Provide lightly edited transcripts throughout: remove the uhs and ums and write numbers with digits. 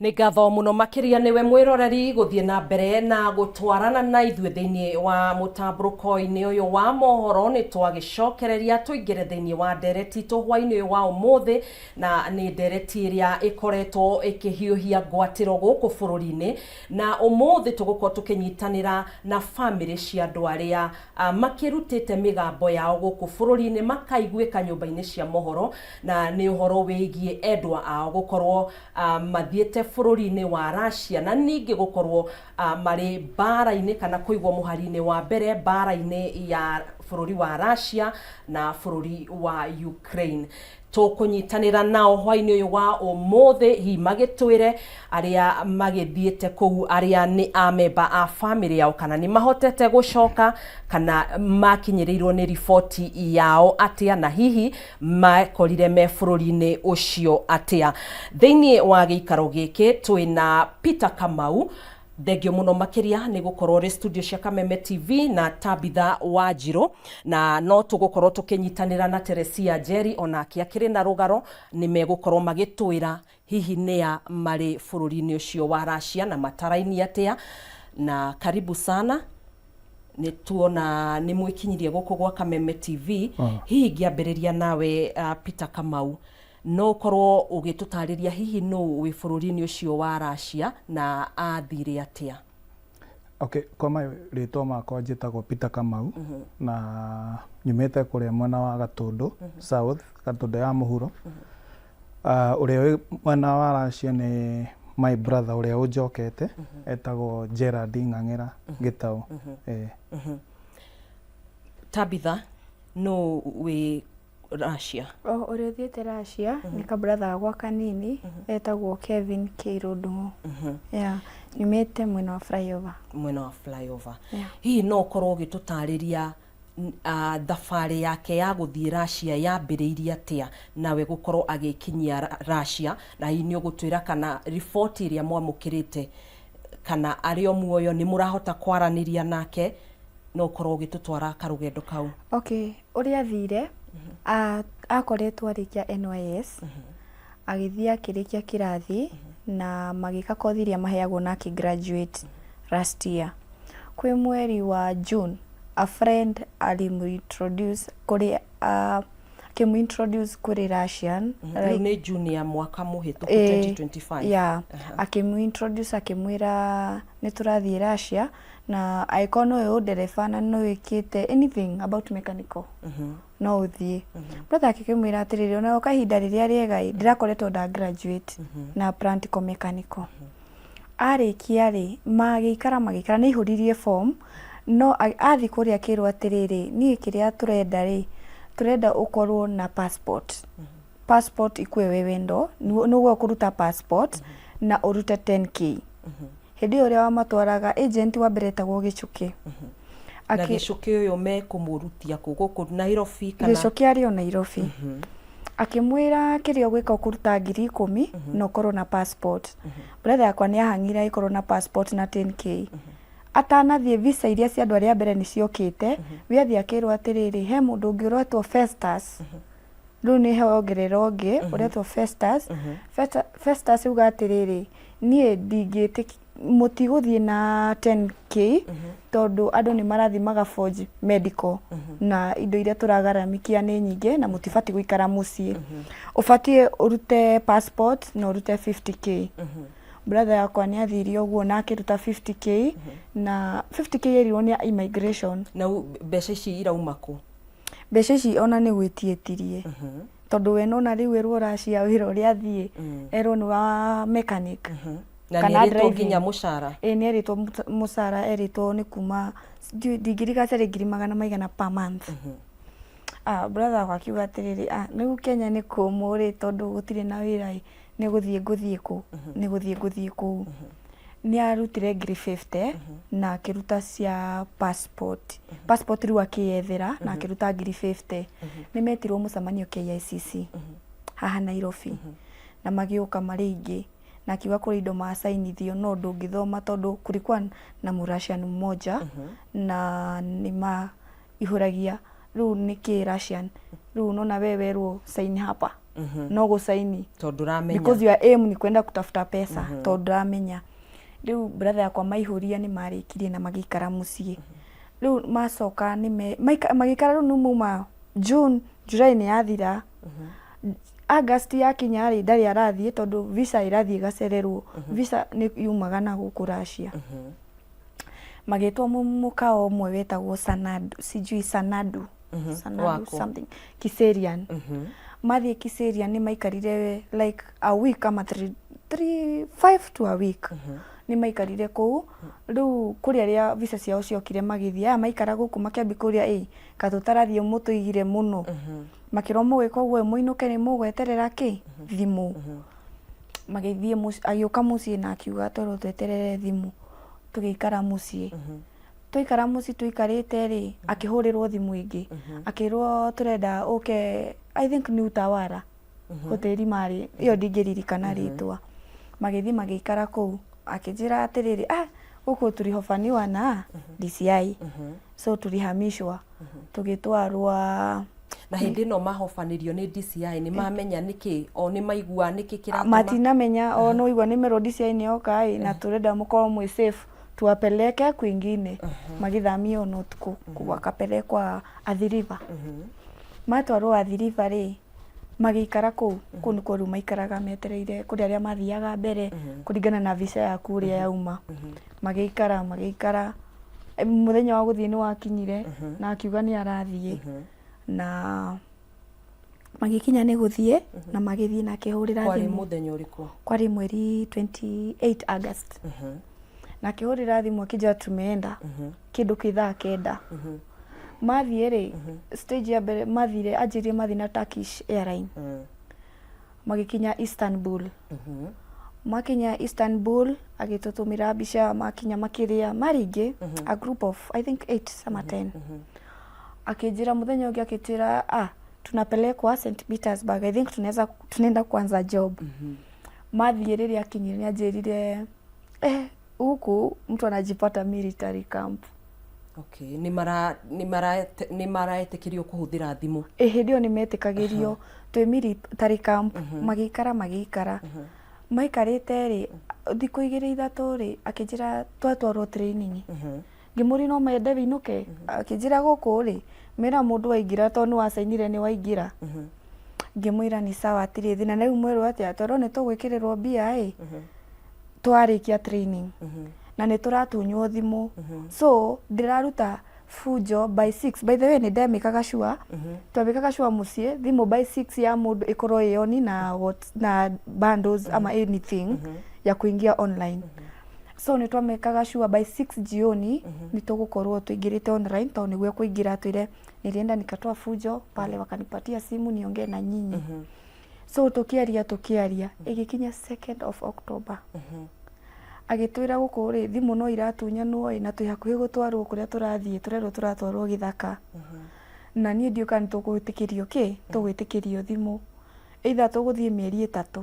Nĩ ngatho mũno makĩria nĩwe mwĩroreri gũthiĩ na mbere na gũtwarana na ithuĩ thĩinĩ wa mũtambũrũko-inĩ ũyũ wa mohoro. Nĩ twagĩcokereria tũingĩre thĩinĩ wa ndereti itũ hwainĩ ũyũ wa ũmũthĩ, na nĩ ndereti ĩrĩa ĩkoretwo ĩkĩhiũhia ngwatĩro gũkũ bũrũri-inĩ, na ũmũthĩ tũgũkorwo tũkĩnyitanĩra na bamĩrĩ cia andũ arĩa makĩrutĩte mĩgambo yao gũkũ bũrũri-inĩ makaiguĩka nyũmba-inĩ cia mohoro, na nĩ ũhoro wĩgiĩ endwa ao gũkorwo mathiĩte bũrũri-inĩ wa Russia na ningĩ gũkorwo marĩ mbara-inĩ kana kũigwo mũhari-inĩ wa mbere mbara-inĩ ya bũrũri wa Russia na bũrũri wa Ukraine. Tũkũnyitanĩra nao hwainĩ ũyũ wa ũmũthĩ, hihi magĩtwĩre arĩa magĩthiĩte kũu, arĩa nĩ amemba a bamĩrĩ yao, kana nĩ mahotete gũcoka, kana makinyĩrĩirwo nĩ riboti yao atĩa, na hihi makorire me bũrũri-inĩ ũcio atĩa. Thĩinĩ wa gĩikaro gĩkĩ twĩna Peter Kamau, thengio mũno makĩria nĩ gũkorwo rĩ studio cia Kameme TV, na Tabitha Wanjirũ, na no tũgũkorwo tũkĩnyitanĩra na Teresia Njeri onake akĩrĩ na rũgaro, nĩ megũkorwo magĩtwĩra hihi nĩa marĩ bũrũri-inĩ ũcio wa Russia na mataraini atĩa. Na karibu sana, nĩ tuona nĩ mwĩkinyirie gũkũ gwa Kameme TV. Hihi ngĩambĩrĩria nawe Peter Kamau, no korwo ũgĩtũtarĩria hihi nũ wĩ bũrũri-inĩ ũcio wa Russia na athire atĩa? Okay, kwa rĩtwa makwa njĩtagwo Peter Kamau, na nyumĩte kũrĩa mwena wa Gatũndũ South, Gatũndũ ya mũhuro. Ũrĩa wĩ mwena wa Russia nĩ my brother ũrĩa ũnjokete, etagwo Gerald Ng'ang'era Gĩtaũ. Tabitha, no wĩ Russia? Ũrĩa ũthiĩte Russia nĩ ka brother gwa kanini etagwo Kevin Kĩrũndũ. Nyumĩte mwena wa flyover. Mwena wa flyover. Hihi no korwo ũgĩtũtarĩria thabarĩ yake ya gũthiĩ Russia yambĩrĩirie atĩa, nawe gũkorwo agĩkinyia Russia, na hihi nĩ ũgũtwĩra kana riboti ĩrĩa mwamũkĩrĩte kana arĩ o muoyo nĩ mũrahota kwaranĩria nake, no korwo ũgĩtũtwara karũgendo kau. Okay, ũrĩa athire akoretwo arĩkia NYS, agĩthiĩ akĩrĩkia kĩrathi, na magĩka kothi iria maheagwo na graduate last year. Kwĩ mweri wa June, a friend alimuintroduce kũrĩ kũrĩ Russian. Nĩ June ya mwaka mũhĩtũku 2025. Akĩmuintroduce akĩmwĩra nĩ tũrathiĩ Russia, na aĩkorwo no ndereba na no wĩkĩte anything about mechanical, no ũthiĩ. Brother akĩmwĩra atĩrĩrĩ, ona kahinda rĩrĩa rĩega ndĩrakoretwo nda graduate na practical mechanical. Arĩkia magĩikara nĩ aihũririe form, no athi kũrĩa akĩrwo atĩrĩrĩ, niĩ kĩrĩa turenda ũkorwo na passport. Passport ikuwe we wendo, nĩguo kũruta passport na ũrute 10k. Hĩndĩ ũrĩa wamatwaraga agent wa mbere etagwo Gĩcũkĩ. Na Gĩcũkĩ ũyũ mekũmũrutia gũkũ Nairobi kana? Gĩcũkĩ arĩ o Nairobi. Akĩmwĩra kĩrĩa ũgwĩka ũkũruta 10,000 na ũkorwo na passport. Brother yakwa nĩ ahang'ire ikorwo na passport na 10k. Atanathiĩ visa iria cia andũ arĩa mbere nĩ ciokĩte, we akĩrwo atĩrĩrĩ, he mũndũ ũngĩ ũretwo Festus. Rĩu nĩ ongerera ũngĩ ũretwo Festus. Festus uga atĩrĩrĩ, niĩ mũtigũthiĩ na 10k tondũ andũ nĩ marathiĩ magaforge medical, na indo iria tũragaramikia nĩ nyingĩ, na mũtibatiĩ gũikara mũciĩ. Ũbatiĩ ũrute passport na ũrute 50k. Brother yakwa nĩ athirie ũguo na akĩruta 50k, na 50k erirwo nĩ immigration. Na mbeca ici irauma kũ? Mbeca ici ona nĩ gwĩtietirie, tondũ we nona rĩu erwo Russia wĩra ũrĩa athiĩ erwo nĩ wa mechanic. Na nĩ erĩtwo nginya mũcara? Nĩ erĩtwo mũcara, erĩtwo nĩ kuma ndingĩriga cirĩ 200 per month. Brother wakwa akiuga atĩrĩrĩ, rĩu Kenya nĩ kũmũ tondũ gũtirĩ na wĩra, nĩ gũthiĩ kũu. Nĩ arutire 50 na akĩruta cia passport. Passport rĩu akĩyethera na akĩruta 50. Nĩ metirwo mũcemanio KICC haha Nairobi, na magĩũka marĩ aingĩ, na akiuga kũrĩ indo masainithio no ndũngĩthoma tondũ kulikuwa na Mrussian mmoja na nĩ maihũragia. Rĩu nĩ kĩ Russian, rĩu nona we werwo sign hapa, no gusaini tondu ramenya because your aim ni kwenda kutafuta pesa tondu ramenya riu brother yakwa maihuria ni marikirie na magikara mucii riu macoka ni magikara riu numuma June July ni yathira August yakinya ri ndari arathie tondu visa irathie gacererwo visa ni yumaga na gukurashia magitwa mukao umwe wetagwo Sanadu sijui Sanadu Sanadu something Kiserian mathie Kiserian ni maikarire like a week ama 5 to a week ni maikarire kuu riu kuri aria visa ciao ciokire magithia maikara guku makiambi kuria katutarathie mutuigire muno makiro mugwika gwe muinuke ni mugweterera ki thimu magithie agioka mucii na akiuga toro tweterere thimu tugikara mucii tuikara mucii tuikarite ri akihurirwo thimu ingi akirwo turenda uke I think ni Utawara hoteli mari iyo ndingiririkana ritwa magithie magikara kuu akijira atiriri guku turihofaniwa na DCI so turihamishwa tugitwarwa na hindi no mahofanirio ni DCI ni mamenya niki o ni maigua niki kiratuma matinamenya o no igua ni mero DCI ni okai na turenda mukorwo mwe safe tuwapeleke kwingine magithamio no tuku wakapelekwa Athiriva matwarwo Athiriva ri magikara kuu kunu koru maikaraga metereire kuri aria mathiaga mbere kuringana na visa ya kuria yauma magikara muthenya wa guthie ni wakinyire na akiuga ni arathie na magikinya ni guthie na magithie na kihurira thimu kwari muthenya uriku kwari mweri 28 August na kihurira thimu akija tumeenda kindu kithaa kenda mathie ri stage ya mbere mathire ajirie mathi na Turkish Airline magikinya Istanbul makinya Istanbul agitutumira bicha makinya makiria maringi a group of I think 8 sama 10 akijira muthenya ungi akitira tunapelekwa St Petersburg I think tunaenda kuanza job mathie riri akinyire ajirire huku mtu anajipata military camp. Okay, ni maraetekirio kuhuthira thimu. Ndio nimetikagirio twi military camp magikara maikarite ri thiku igiri ithatu ri akijira twatwarwo training ngimuri no mende binuke akijira guku ri mera mundu waingira to ni wasainire ni waingira ngimwira ni sawa atiri thina na umweru atia toro ni tugwikirirwo bia twarikia training na ni turatunywo thimu so ndiraruta fujo by 6 by the way ni ndemikaga sure twabikaga sure mucie thimu by 6 ya mundu ikorwo yoni na bundles ama anything ya kuingia online so ni twamekaga sure by 6 jioni ni tugukorwo tuingirite online to niguo kuingira twire nilienda nikatoa fujo pale wakanipatia simu niongee na nyinyi so tukiaria igikinya 2nd of October agitwira guku ri thimu no iratunyanwo na twi hakuhi gutwarwo kuria turathie turero turatwarwo githaka na nie ndiuka ni tugwitikirio tugwitikirio thimu either tuguthie mieri 3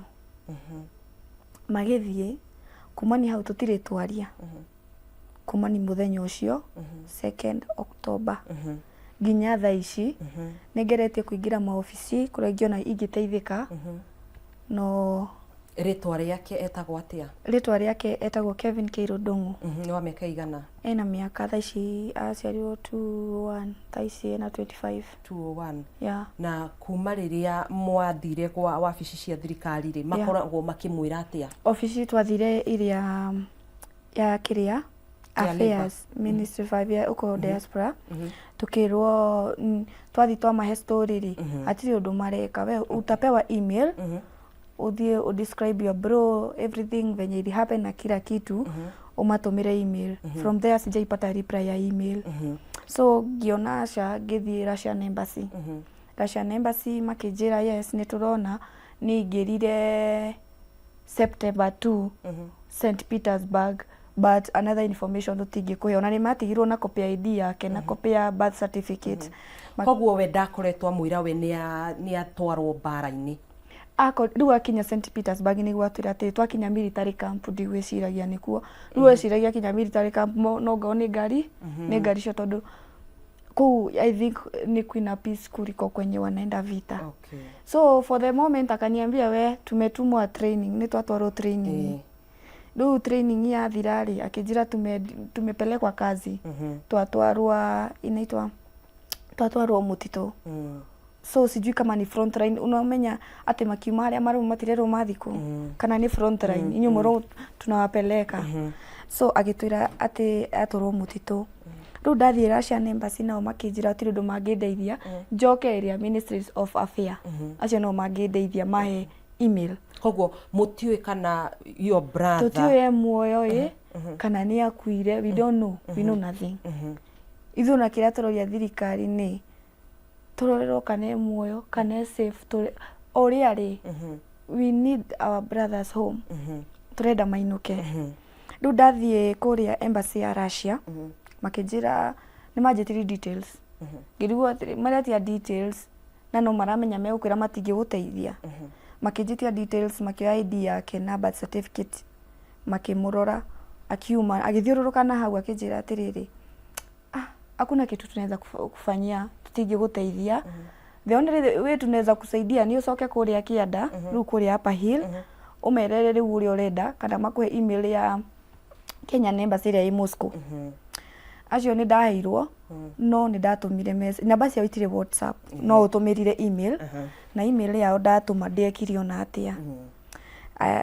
magithie kumani hau tutire twaria kumani muthenya ucio 2nd October ginya thaa ici ningeretie kuingira maofici kuria ngiona ingiteithika no ritwa riake etagwo atia ritwa riake etagwo Kevin Keirudungu ni wa miaka igana ena miaka thaa ici aciarirwo 21 thaa ici ena 25 201 na kuma riria mwathire kwa wabici cia thirikari ri makoragwo makimwira atia ofici twathire iria ya kiria affairs ministry 5 ya uko diaspora tukirwo twathi twamahe story ri atiri undu mareka we utapewa email uthie describe your bro everything venye it happen na kila kitu umatumire email from there sijaipata reply ya email so giona asha ngithie Russian embassy Russian embassy makijira yes ni turona ni ngirire September 2 St Petersburg but another information utingi kuhiona ni matigirwo na copy ID yake na copy ya birth certificate koguo we ndakoretwa mwira we ni atwarwo bara-ini riu akinya St Petersburg ni gwatwira ati twakinya military camp ndigwiciragia nikuo riu eciragia kinya military camp no ngao ni ngari cio tondu Kuu I think ni Queen Peace kuliko kwenye wanaenda vita. Okay. So for the moment akaniambia we tumetumwa training, ni twatwarwo training. Rĩu training ya thirari akijira tumepelekwa kazi. Twatwarwa inaitwa twatwarwo mutito. So sijui kama ni front line, unamenya ati makiuma aria maru matirero mathiko kana ni front line inyu moro tunawapeleka. So agitwira ati atwarwo mutito. Rĩu ndathie Russian embassy nao makijira ati ndo mangedeithia njoke area ministries of affairs acio no mangedeithia mahe email. Koguo mutiwe kana your brother tutiwe muoyo kana ni akuire, we don't know, we know nothing. Ithu na kira turoria thirikari ni turorero kana muoyo kana safe ori ari. We need our brothers home. Turenda mainuke. Rĩu ndathie kuria embassy ya Russia makijira ni majitiri details. Ngirigwo maratia details na no maramenya megukira matingi guteithia. Makijitia details, makioya ID yake na birth certificate, makimurora akiuma agithiururuka na hau akijira atiriri hakuna kitu tunaweza kufanyia, tutingi guteithia. The only way tunaweza kusaidia ni ucoke kuria kianda riu kuria hapa hill umerere riu uri urenda kana makuhe email ya Kenya Embassy ya Moscow. Acio ni ndaheirwo no ni ndatumire message namba cia itire WhatsApp no utumirire email na email yao ndatuma ndekirio na atia.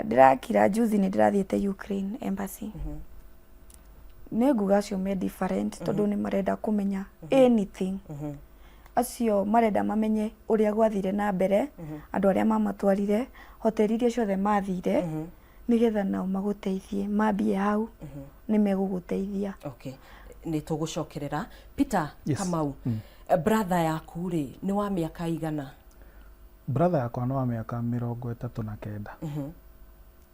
Ndirakira juzi ni ndirathiete Ukraine Embassy. Ne nguga cio me different tondu ni marenda kumenya anything. Acio marenda mamenye uria gwathire na mbere, andu aria mamatwarire, hoteli iria ciothe mathire, nigetha nao maguteithie, mambie hau ni meguguteithia. Okay. Ni tugucokerera Peter Kamau. Brother yaku ri ni wa miaka igana? Brother yakwa ni wa miaka 39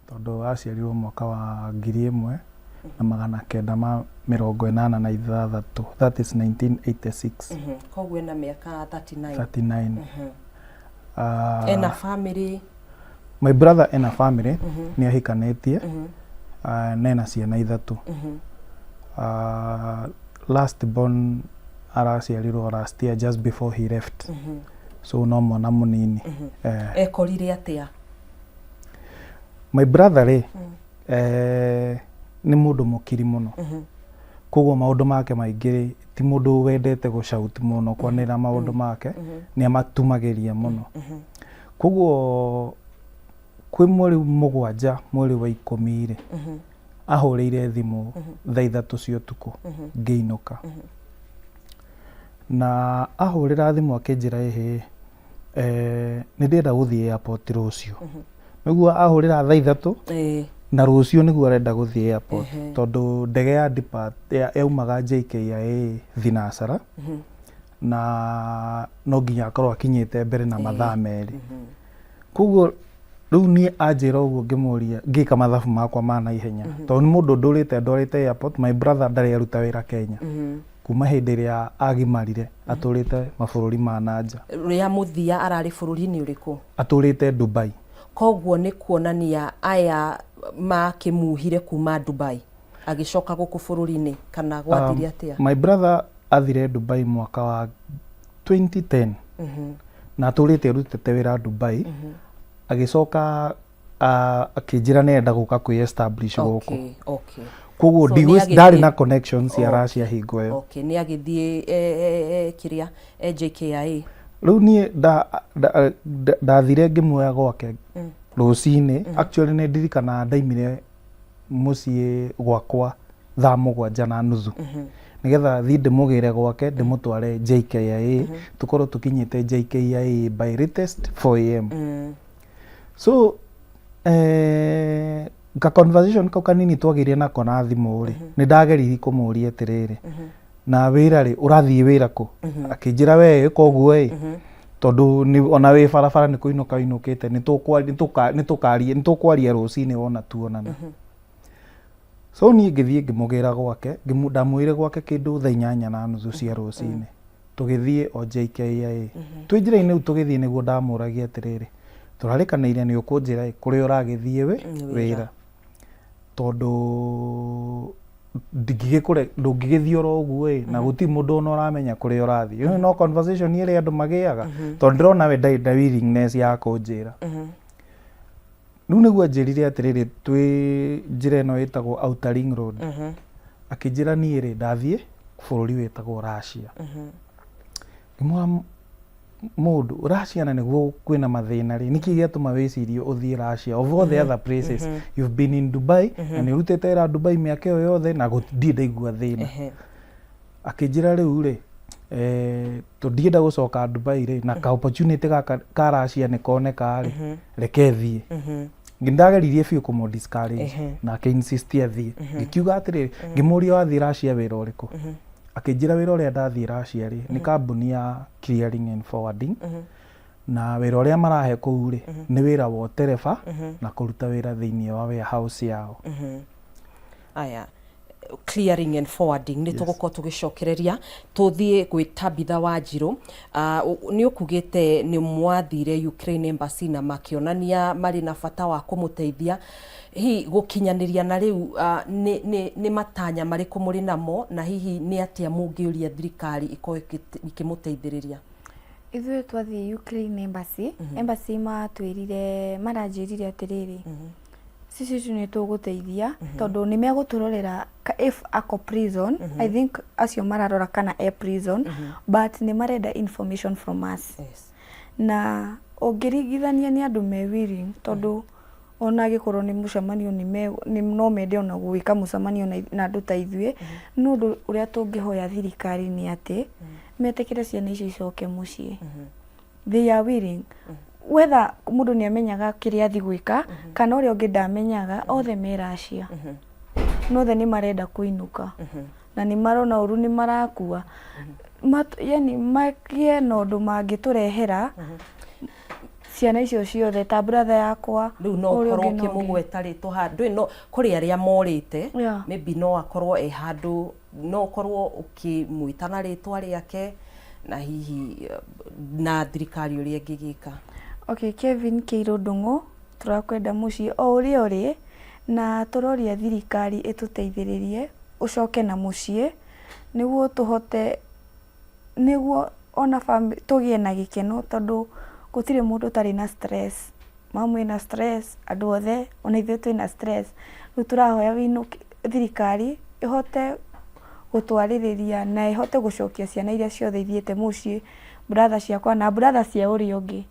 tondu aciarirwo mwaka wa 1986. That is 1986. Koguo na miaka 39. Ena family? My brother ena family, ni ahikanetie na ena ciana ithatu. Last born araciarirwo last year just before he left. So no mwana munini. Ekorire atia? My brother ni mundu mukiri muno. Koguo maundu make maingi ti mundu wendete gucauti muno kwanira maundu make ni amatumagiria muno. Koguo kwi mweri 7 mweri wa 10 ahurire thimu thaa 3 cia utuku ngiinuka. Na ahurira thimu akinjira ni ndenda guthie airport rucio. Niguo ahurira thaa 3 na rucio niguo arenda guthie airport tondu ndege ya depart yaumaga JKIA Thinasara na no nginya akorwo akinyite mbere na mathaa meri. Koguo riu ni anjira uguo ngimuria ngika mathabu makwa ma na ihenya tondu ni mundu ndorite airport. My brother ndari aruta wira Kenya kuma hindi ria agimarire, aturite mabururi ma nanja. Ria muthia arari bururi-ini uriku? Aturite Dubai. Koguo ni kuonania aya makimuhire kuma Dubai agicoka guku bururi-ini kana gwathire atia? My brother athire Dubai mwaka wa 2010 na aturite arutete wira Dubai agicoka akijira nenda guka kwi establish guku. Okay. Koguo ndari na connections ya Russia hingo yo. Okay, ni agithie kiria JKIA. Riu ni ndathire ngimuoya gwake rucini. Actually ni ndirikana ndaimire mucii gwakwa thaa 7:30 nigetha thi ndimugire gwake ndimutware JKIA tukorwo tukinyite JKIA by latest 4 am. So ka conversation kau kanini twagirie nako na thimu ri ni ndageririe kumuria atiriri na wira ri urathie wira ku? Akinjira we koguo tondu ni ona we barabara ni kuinuka inukite ni tukwaria rucini wona tuonana. So ni ngithie ngimugira gwake ndamwire gwake kindu thaa 8:30 cia rucini tugithie o JKIA. Twi njira-ini u tugithie niguo ndamuragia atiriri turarikanire ni ukunjira kuria uragithie wira tondu ndũngĩgĩthiĩ oro ũguo na gũtirĩ mũndũ ona ũramenya kũrĩa ũrathiĩ. No conversation ĩrĩa andũ magĩaga tondũ ndĩrona we ndarĩ na willingness ya kũnjĩra. Rĩu nĩguo anjĩrire atĩrĩrĩ twĩ njĩra ĩno ĩtagwo Outer Ring Road. Akĩnjĩra niĩ ndathiĩ bũrũri wĩtagwo Russia. Ngĩmwĩra mũndũ Russia na nĩguo kwĩna mathĩna nĩkĩ gĩatũma wĩcirie ũthiĩ Russia of all the other places you've been in Dubai na nĩ ũrutĩte wĩra Dubai mĩaka ĩyo yothe na gũtirĩ ndaigua thĩna. Akĩnjĩra rĩu tũndienda gũcoka Dubai na ka opportunity ka Russia nĩ koneka reke thiĩ. Ngĩndageririe biũ kũmũ discourage na akĩinsist athiĩ. Ngĩkiuga atĩrĩrĩ ngĩmũria wathiĩ Russia wĩra ũrĩkũ. Akĩnjĩra wĩra ũrĩa ndathiĩ Russia nĩ kambuni ya clearing and forwarding na wĩra ũrĩa marahe kũu nĩ wĩra wa ũtereba na kũruta wĩra thĩinĩ wa warehouse yao. Aya clearing and forwarding nĩ tũgũkorwo tũgĩcokereria tũthiĩ gwĩ Tabitha Wanjirũ. Nĩ ũkugĩte nĩ mwathire Ukraine embassy na makĩonania marĩ na bata wa kũmũteithia. Hihi gũkinyanĩria na rĩu nĩ matanya marĩkũ mũrĩ namo na hihi nĩ atĩa mũngĩũria thirikari ikorwo ikĩmũteithĩrĩria? Ithuĩ twathiĩ Ukraine embassy matwĩrire maranjĩrire atĩrĩrĩ sisi nĩ tũgũteithia tondũ nĩ megũtũrorera if ako prison. I think acio mararora kana prison but nĩ marenda information from us. Na ũngĩringithania nĩ andũ me willing tondũ ona gĩkorwo nĩ mũcemanio no mende ona gwĩka mũcemanio na andũ ta ithuĩ. No ũndũ ũrĩa tũngĩhoya thirikari nĩ atĩ metĩkĩre ciana icio icoke mũciĩ. They are willing. Whether mũndũ nĩ amenyaga kĩrĩa athi gwĩka kana ũrĩa ũngĩ ndamenyaga othe me Russia. Nothe nĩ marenda kũinũka na nĩ marona ũru nĩ marakua. Yani magĩe na ũndũ mangĩtũrehera ciana icio ciothe ta brother yakwa. Rĩu no ũkorwo ũkĩmũgweta rĩtwa handũ no kũrĩ arĩa morĩte maybe no akorwo handũ no ũkorwo ũkĩmwĩta na rĩtwa rĩake na hihi na thirikari ũrĩa ĩngĩgĩka. Okay, Kevin Kĩirũ Ndung'u tũrakwenda mũciĩ o ũrĩa ũrĩ na tũroria thirikari ĩtũteithĩrĩrie ũcoke na mũciĩ nĩguo tũhote nĩguo ona family tũgĩe na gĩkeno tondũ gũtirĩ mũndũ ũtarĩ na stress. Mamu ena stress, andũ othe ona ithuĩ twĩna stress. Rĩu tũrahoya thirikari ĩhote gũtwarĩrĩria na ĩhote gũcokia ciana iria ciothe ithiĩte mũciĩ, brother ciakwa na brother cia ũrĩa ũngĩ.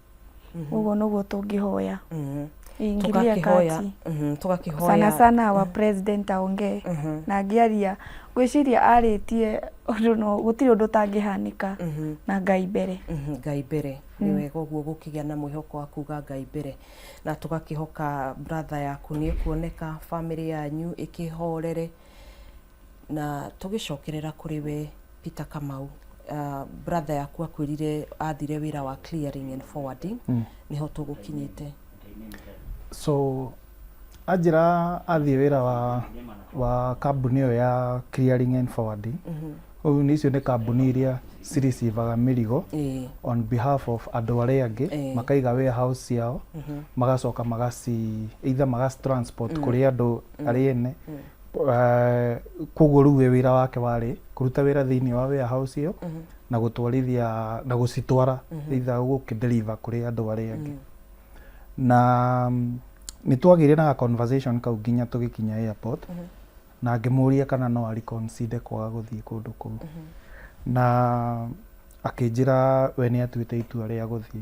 Ũguo nĩguo tũngĩhoya. Tũgakĩhoya sana wa president aongee na angĩaria gwĩciria arĩtie gũtirĩ ũndũ ũtangĩhanĩka na Ngai mbere. Ngai mbere nĩ wega ũguo gũkĩgĩa na mwĩhoko wa kuga Ngai mbere na tũgakĩhoka brother yaku nĩ ĩkuoneka family yanyu ĩkĩhorere na tũgĩcokerera kũrĩ we Peter Kamau. Brother yaku akwĩrire athire wĩra wa clearing and forwarding nĩho tũgũkinyĩte. So anjĩra athiĩ wĩra wa kambuni ĩyo ya clearing and forwarding. Ũyũ nĩ icio nĩ kambuni iria ciricivaga mĩrigo on behalf of andũ arĩa angĩ makaiga warehouse yao magacoka either transport kũrĩ andũ arĩa ene. Koguo rĩu wĩra wake warĩ kũruta wĩra thĩinĩ wa warehouse ĩyo na gũtwarithia na gũcitwara either gũkĩdeliver kũrĩ andũ arĩa angĩ. Na nĩ twagĩire na conversation kau nginya tũgĩkinya airport na ngĩmũria kana no ari consider kwaga gũthiĩ kũndũ kũu na akĩnjĩra we nĩ atuĩte itua rĩa gũthiĩ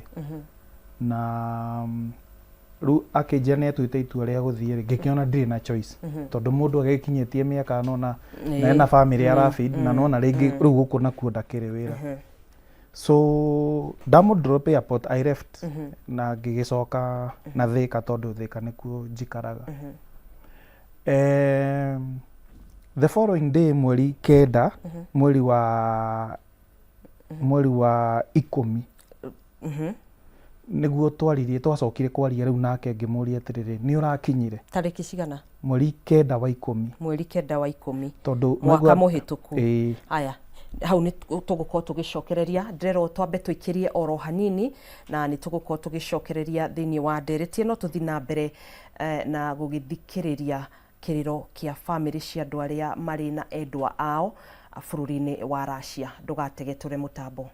na rĩu akĩnjĩra nĩ atuĩte itua rĩa gũthiĩ ngĩkĩona ndirĩ na choice tondũ mũndũ agĩkinyĩtie mĩaka nona na ena family arafeed na nona rĩngĩ rĩu gũkũ nakuo ndakĩrĩ wĩra. So ndamũ drop airport I left na ngĩgĩcoka na Thika tondũ Thika nĩkuo njikaraga. The following day mweri kenda mweri wa 10 nĩguo twacokire kwaria rĩu nake ngĩmũria atĩrĩrĩ nĩ ũrakinyire tarĩki cigana? Mweri 9 wa 10. Mweri 9 wa 10 tondũ mwaka mũhĩtũku. Aya hau nĩ tũgũkorwo tũgĩcokereria ndĩrerwo twambe twĩkĩrie oro hanini na nĩ tũgũkorwo tũgĩcokereria thĩinĩ wa ndereti ĩno tũthiĩ na mbere na gũgĩthikĩrĩria kiriro kia family cia andu aria mari na endwa ao bururi-ini wa Russia. Ndugatege ture mutambo.